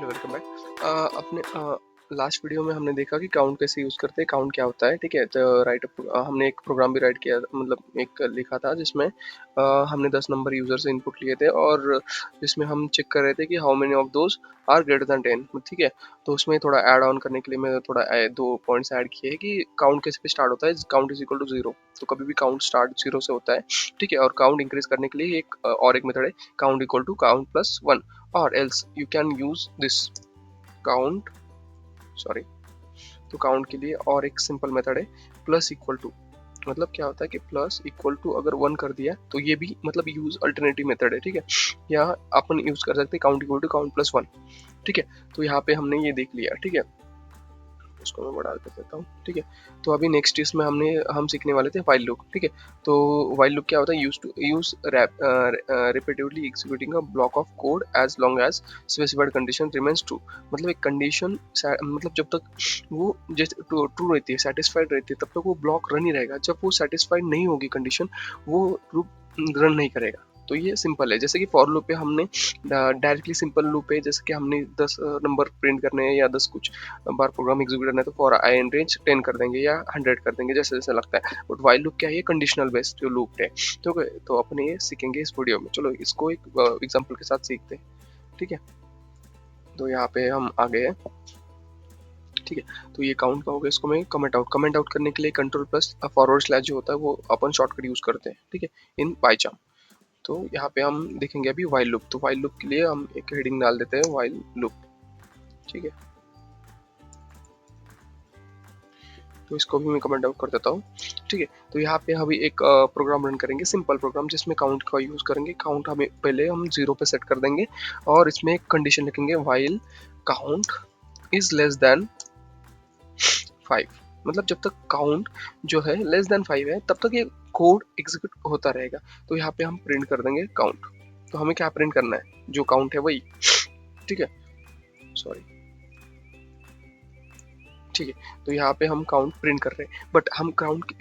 Hello, welcome back. अपने last video में हमने देखा कि काउंट कैसे यूज़ करते हैं, काउंट क्या होता है, ठीक है। तो हमने एक प्रोग्राम भी राइट किया, मतलब एक लिखा था जिसमें हमने 10 नंबर यूज़र से इनपुट लिए थे और जिसमें हम चेक कर रहे थे कि how many of those are greater than 10, ठीक है। तो उसमें थोड़ा ऐड ऑन करने के लिए मैं थोड़ा 2 पॉइंट्स ऐड किए कि काउंट कैसे पे स्टार्ट होता है, काउंट इज इक्वल टू 0। तो कभी भी काउंट स्टार्ट 0 से होता है, ठीक है। और काउंट इंक्रीज करने के लिए एक मेथड है, count equal to count plus 1, और else you can use this count, sorry. तो काउंट के लिए और एक सिंपल मेथड है, प्लस इक्वल टू। मतलब क्या होता है कि प्लस इक्वल टू अगर 1 कर दिया तो ये भी मतलब यूज अल्टरनेटिव मेथड है, ठीक है। या अपन यूज कर सकते हैं count equal to count plus 1, ठीक है। तो यहाँ पे हमने ये देख लिया, ठीक है। उसको मैं बढ़ा कर देता हूँ, ठीक है। तो अभी नेक्स्ट इसमें हम सीखने वाले थे व्हाइल लूप, ठीक है। तो व्हाइल लूप क्या होता है, use repeatedly executing a block of code as long as specified condition remains true. मतलब एक कंडीशन, मतलब जब तक वो जैसे ट्रू रहती है, सेटिस्फाइड रहती है, तब तक वो ब्लॉक रन ही रहेगा। जब वो सेटिस्फाइड नहीं होगी कंडीशन, वो लूप रन नहीं करेगा। तो ये सिंपल है। जैसे कि फॉर लूप पे हमने डायरेक्टली सिंपल लूप है, जैसे कि हमने 10 नंबर प्रिंट करने हैं या 10 कुछ बार प्रोग्राम एग्जीक्यूट करना है, तो फॉर आई एन रेंज 10 कर देंगे या 100 कर देंगे, जैसे जैसे लगता है। बट वाइल लूप क्या है, ये कंडीशनल बेस्ड जो लूप है। तो अपने ये सीखेंगे इस वीडियो में। चलो इसको एक एग्जांपल के साथ सीखते हैं, ठीक है। तो यहाँ पे हम आ गए हैं, ठीक है। तो ये काउंट का हो गया, इसको मैं कमेंट आउट करने के लिए कंट्रोल प्लस फॉरवर्ड स्लैश जो होता है वो अपन शॉर्टकट यूज करते हैं, ठीक है, इन पाइचार्म। तो यहाँ पे हम देखेंगे अभी वाइल लूप। तो वाइल लूप के लिए हम एक हेडिंग डाल देते हैं, वाइल लूप, ठीक है। तो इसको भी मैं कमेंट आउट कर देता हूँ, ठीक है। तो यहाँ पे अभी एक प्रोग्राम रन करेंगे, सिंपल प्रोग्राम, जिसमें काउंट का यूज़ करेंगे। काउंट हमें पहले हम 0 पे सेट कर देंगे और इसमें एक कंडीशन लिखेंगे, while count is less than 5। मतलब जब तक काउंट जो है लेस देन 5 है, तब तक ये कोड एग्जीक्यूट होता रहेगा। तो यहाँ पे हम प्रिंट कर देंगे काउंट। तो हमें क्या प्रिंट करना है, जो काउंट है वही, ठीक है, सॉरी, ठीक है। तो यहाँ पे हम काउंट प्रिंट कर रहे हैं, बट हम काउंट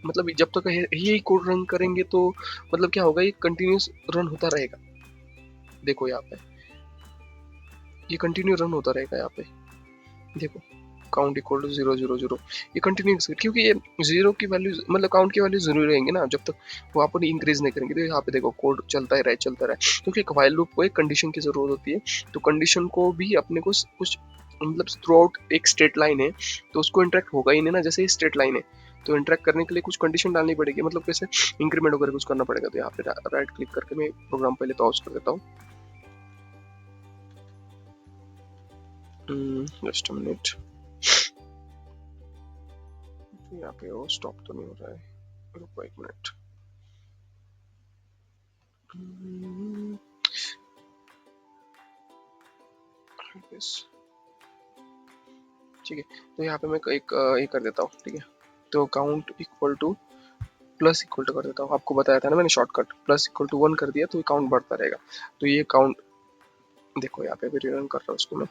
मतलब जब तक यही कोड रन करेंगे तो मतलब क्या होगा, ये कंटिन्यूस रन होता रहेगा। देखो यहाँ पे ये कंटिन्यू रन होता रहेगा। यहाँ पे देखो, काउंट इक्वल टू 0 0 0, ये कंटिन्यू, क्योंकि ये 0 की वैल्यू, मतलब काउंट की वैल्यू जरूर रहेंगे ना, जब तक वो अपन इंक्रीज नहीं करेंगे। तो यहाँ पे देखो कोड चलता ही रहे, चलता रहे, क्योंकि एक व्हाइल लूप को एक कंडीशन की जरूरत होती है। तो कंडीशन को भी अपने को कुछ, मतलब थ्रू आउट एक स्ट्रेट लाइन है, तो उसको इंटरेक्ट होगा ही नहीं ना, जैसे स्ट्रेट लाइन है। तो इंटरेक्ट करने के लिए कुछ कंडीशन डालनी पड़ेगी, मतलब कैसे इंक्रीमेंट वगैरह कुछ करना पड़ेगा। तो यहाँ पे राइट क्लिक करके मैं प्रोग्राम पहले पॉज कर देता हूँ, जस्ट अ मिनट। यहाँ पे वो स्टॉप तो नहीं हो रहा है, रुको एक मिनट। ठीक है। तो यहाँ पे मैं एक ये कर देता हूँ, ठीक है। तो count equal to plus equal to कर देता हूँ। आपको बताया था ना मैंने शॉर्टकट, प्लस इक्वल टू 1 कर दिया तो काउंट बढ़ता रहेगा। तो ये काउंट देखो, यहाँ पे भी रिटर्न कर रहा हूँ उसको मैं।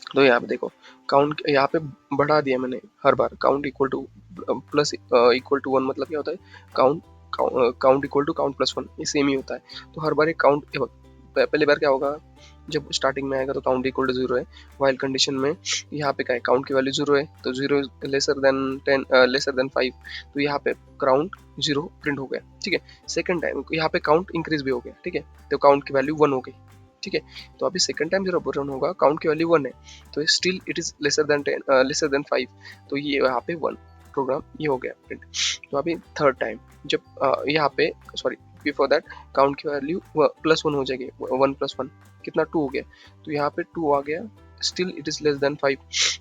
तो यहाँ पे देखो, काउंट यहाँ पे बढ़ा दिया मैंने हर बार। Count equal to plus equal to 1 मतलब क्या होता है, count count equal to count plus 1, ये सेम ही होता है। तो हर बार एक काउंट, पहली बार क्या होगा, जब स्टार्टिंग में आएगा तो काउंट इक्वल टू 0 है। वाइल कंडीशन में यहाँ पे क्या है, काउंट की वैल्यू 0 है, तो 0 लेसर देन 10 लेसर देन 5। तो यहाँ पे काउंट 0 प्रिंट हो गया, ठीक है। सेकंड टाइम यहाँ पे काउंट इंक्रीज भी हो गया, ठीक है। तो काउंट की वैल्यू 1 हो गई, ठीक है। तो अभी सेकंड टाइम जब रन होगा, काउंट की वैल्यू 1 है, तो still it is lesser then 10 laser than 5। तो ये यहाँ पे 1 प्रोग्राम ये हो गया प्रिंट। तो अभी थर्ड टाइम जब यहाँ पे, सॉरी, बिफोर दैट काउंट की वैल्यू प्लस 1 हो जाएगी। 1 प्लस 1 कितना, 2 हो गया। तो यहाँ पे 2 आ गया, still it is less than 5।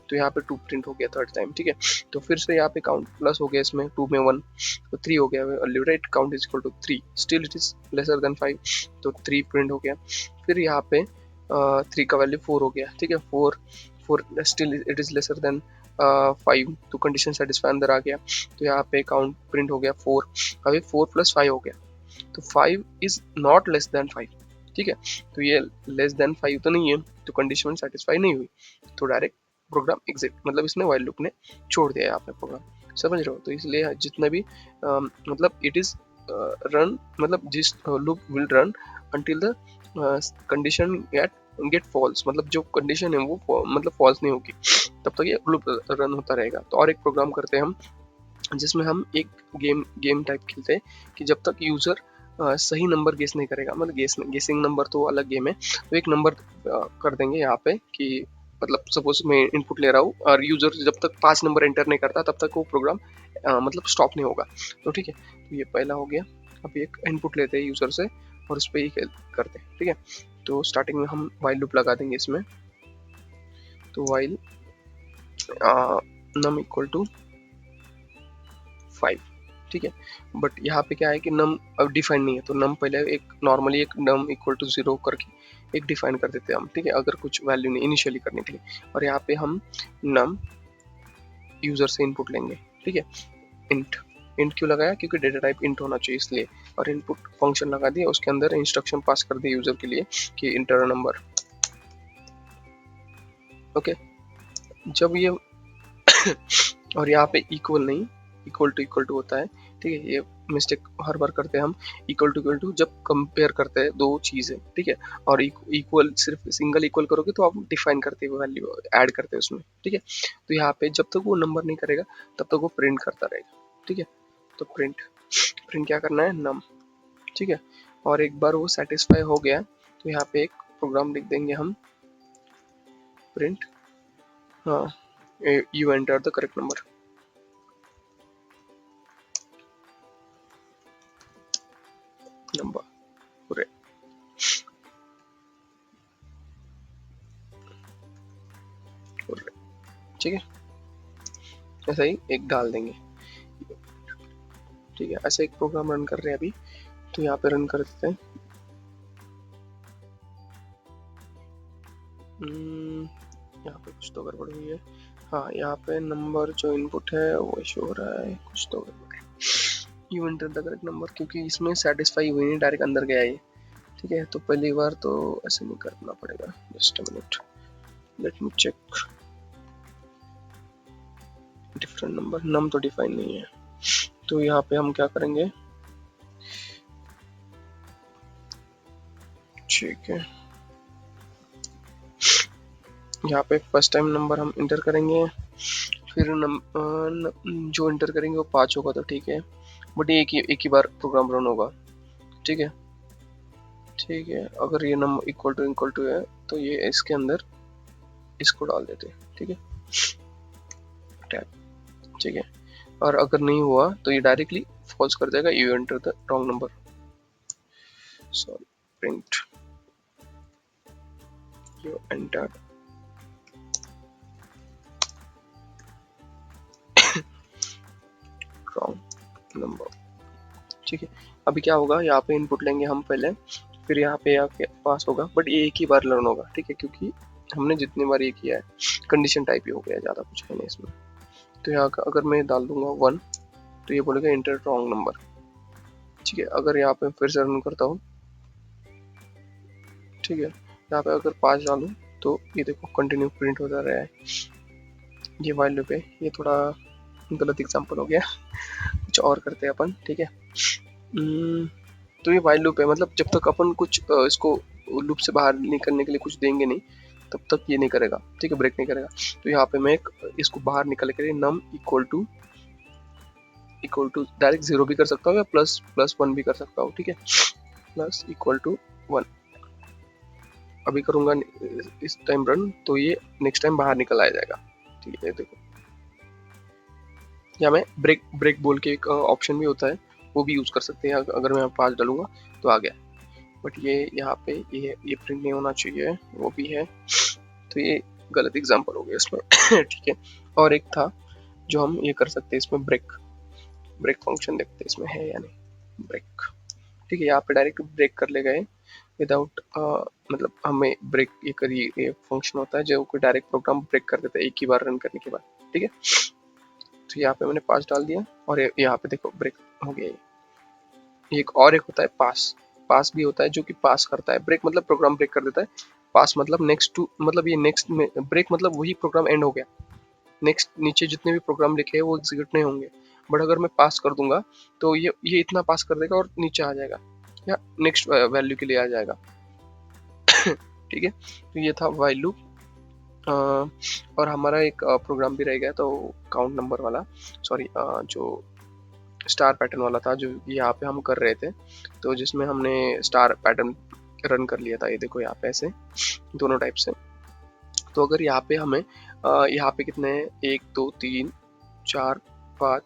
तो यहाँ पे 2 प्रिंट हो गया थर्ड टाइम, ठीक है। तो फिर से यहाँ पे काउंट प्लस हो गया, इसमें 2 में 1, तो 3 हो गया। Right, count is equal to 3, still it is lesser than 5, तो 3 प्रिंट हो गया। फिर यहाँ पे 3 का वैल्यू 4 हो गया, ठीक है। 4 still it is lesser than 5, तो कंडीशन सेटिस्फाई अंदर आ गया। तो यहाँ पे काउंट प्रिंट हो गया 4। अभी 4 प्लस 5 हो गया, तो 5 इज नॉट लेस देन 5, ठीक है। तो ये लेस देन 5 तो नहीं है, तो कंडीशन सेटिस्फाई नहीं हुई, तो डायरेक्ट प्रोग्राम एग्जिट, मतलब इसने व्हाइल लूप ने छोड़ दिया है आपने प्रोग्राम, समझ रहे हो। तो इसलिए जितना भी मतलब इट इज रन मतलब जिस loop will run until the condition get false, मतलब जो कंडीशन है वो मतलब फॉल्स नहीं होगी तब तक ये लूप रन होता रहेगा। तो और एक प्रोग्राम करते हैं हम जिसमें हम एक गेम टाइप खेलते हैं कि जब तक यूजर सही नंबर गेस नहीं करेगा, मतलब गेसिंग नंबर तो अलग गेम है। तो एक नंबर कर देंगे यहाँ पे कि मतलब सपोज मैं इनपुट ले रहा हूँ और यूजर जब तक 5 नंबर एंटर नहीं करता तब तक वो प्रोग्राम मतलब स्टॉप नहीं होगा। तो ठीक है, तो ये पहला हो गया। अभी एक इनपुट लेते हैं यूजर से और उस पर ही करते हैं। ठीक है, तो स्टार्टिंग में हम वाइल लूप लगा देंगे इसमें। तो वाइल नम इक्वल टू 5। ठीक है, बट यहाँ पे क्या है कि नम अब डिफाइन नहीं है, तो नम पहले एक नॉर्मली एक नम इक्वल टू 0 करके एक डिफाइन कर देते हैं हम। ठीक है, अगर कुछ वैल्यू नहीं इनिशियली करने के लिए। और यहाँ पे हम नम यूजर से इनपुट लेंगे। ठीक है, इंट इंट क्यों लगाया, क्योंकि डेटा टाइप इंट होना चाहिए इसलिए। और इनपुट फंक्शन लगा दिया, उसके अंदर इंस्ट्रक्शन पास कर दिया यूजर के लिए कि इंटर नंबर। ओके, जब ये और यहाँ पे इक्वल नहीं इक्वल टू होता है। ठीक है, ये मिस्टेक हर बार करते हैं हम। इक्वल टू जब कंपेयर करते हैं दो चीजें। ठीक है, और इक्वल सिर्फ सिंगल इक्वल करोगे तो आप डिफाइन करते हो वैल्यू ऐड करते हैं उसमें। ठीक है, तो यहाँ पे जब तक वो नंबर नहीं करेगा तब तक वो प्रिंट करता रहेगा। ठीक है, तो प्रिंट प्रिंट क्या करना है, नम। ठीक है, और एक बार वो सेटिस्फाई हो गया तो यहाँ पे एक प्रोग्राम लिख देंगे हम, प्रिंट हाँ you enter the correct number. Number पूरे ठीक है, ऐसा ही एक डाल देंगे। ठीक है, ऐसा एक प्रोग्राम रन कर रहे हैं अभी, तो यहाँ पे रन कर देते हैं। यहाँ पे कुछ तो गड़बड़ हुई है। हाँ, यहाँ पे नंबर जो इनपुट है वो शो हो रहा है, कुछ तो गड़बड़ है। You enter the correct number, क्योंकि इसमें सेटिस्फाई हुई नहीं, डायरेक्ट अंदर गया ये। ठीक है, तो पहली बार तो ऐसे नहीं करना पड़ेगा। Just a minute, let me check. Different number, नम तो डिफाइन नहीं है, तो यहाँ पे हम क्या करेंगे, ठीक है, यहाँ पे फर्स्ट टाइम नंबर हम इंटर करेंगे, फिर जो इंटर करेंगे वो 5 होगा तो ठीक है, बट ये एक ही बार प्रोग्राम रन होगा। ठीक है, ठीक है, अगर ये नंबर इक्वल टू है तो ये इसके अंदर इसको डाल देते हैं। ठीक है, टैब। ठीक है, और अगर नहीं हुआ तो ये डायरेक्टली फॉल्स कर देगा, you enter the wrong number. Sorry, print you enter wrong number. ठीक है, अभी क्या होगा, यहाँ पे इनपुट लेंगे हम पहले, फिर यहाँ पे आके पास होगा, बट ये एक ही बार लर्न होगा। ठीक है, क्योंकि हमने जितनी बार ये किया है कंडीशन टाइप ही हो गया, ज़्यादा कुछ है नहीं इसमें। तो यहाँ का अगर मैं डाल दूंगा 1 तो ये बोलेगा इंटर रॉन्ग नंबर। ठीक है, अगर यहाँ पे फिर से रन करता हूँ, ठीक है, यहाँ पे अगर 5 डालूँ तो ये देखो कंटिन्यू प्रिंट होता रहा है। ये वाइल लूप है, ये थोड़ा गलत एग्जाम्पल हो गया, कुछ और करते हैं अपन। ठीक है, तो ये वाइल लूप है, मतलब जब तक अपन कुछ इसको लूप से बाहर निकलने के लिए कुछ देंगे नहीं तब तक ये नहीं करेगा। ठीक है, ब्रेक नहीं करेगा। तो यहाँ पे मैं इसको बाहर निकल के लिए नम इक्वल टू डायरेक्ट 0 भी कर सकता हूँ या प्लस 1 भी कर सकता हूँ। ठीक है, प्लस इक्वल टू 1 अभी करूँगा इस टाइम रन, तो ये नेक्स्ट टाइम बाहर निकल आ जाएगा। ठीक है, देखो या मैं ब्रेक बोल के एक ऑप्शन भी होता है, वो भी यूज़ कर सकते हैं। अगर मैं 5 डालूंगा तो आ गया, बट ये यहाँ पे ये प्रिंट नहीं होना चाहिए, वो भी है, तो ये गलत एग्जांपल हो गया इसमें। ठीक है, और एक था जो हम ये कर सकते हैं इसमें, ब्रेक फंक्शन देखते हैं इसमें है या नहीं, ब्रेक। ठीक है, यहाँ पे डायरेक्ट ब्रेक कर ले गए विदाउट मतलब हमें ब्रेक ये करिए, ये फंक्शन होता है जो कोई डायरेक्ट प्रोग्राम ब्रेक कर देता है एक ही बार रन करने के बाद। ठीक है, तो यहाँ पे मैंने 5 डाल दिया और यहाँ पे देखो ब्रेक हो गया ये। एक और एक होता है पास भी होता है जो कि पास करता है। ब्रेक मतलब प्रोग्राम ब्रेक कर देता है, पास मतलब नेक्स्ट टू, मतलब ये नेक्स्ट में ब्रेक मतलब वही प्रोग्राम एंड हो गया, नेक्स्ट नीचे जितने भी प्रोग्राम लिखे हैं वो एग्जीक्यूट नहीं होंगे। बट अगर मैं पास कर दूंगा तो ये इतना पास कर देगा और नीचे आ जाएगा या नेक्स्ट वैल्यू के लिए आ जाएगा। ठीक है, तो ये था वाइल लूप। और हमारा एक प्रोग्राम भी रह गया, तो काउंट नंबर वाला, सॉरी जो स्टार पैटर्न वाला था जो यहाँ पे हम कर रहे थे, तो जिसमें हमने स्टार पैटर्न रन कर लिया था। ये देखो यहाँ पे ऐसे दोनों टाइप से। तो अगर यहाँ पे हमें यहाँ पे कितने 1 2 3 4 5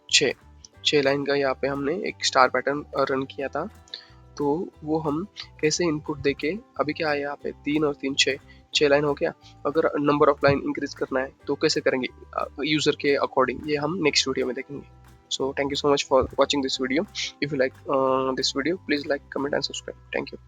6 लाइन का यहाँ पे हमने एक स्टार पैटर्न रन किया था। तो वो हम कैसे इनपुट देके, अभी क्या है यहाँ पे 3 और 3 6 लाइन हो गया। अगर नंबर ऑफ लाइन इंक्रीज करना है तो कैसे करेंगे यूजर के अकॉर्डिंग, ये हम नेक्स्ट वीडियो में देखेंगे। So thank you so much for watching this video. If you like this video, please like, comment and subscribe. Thank you.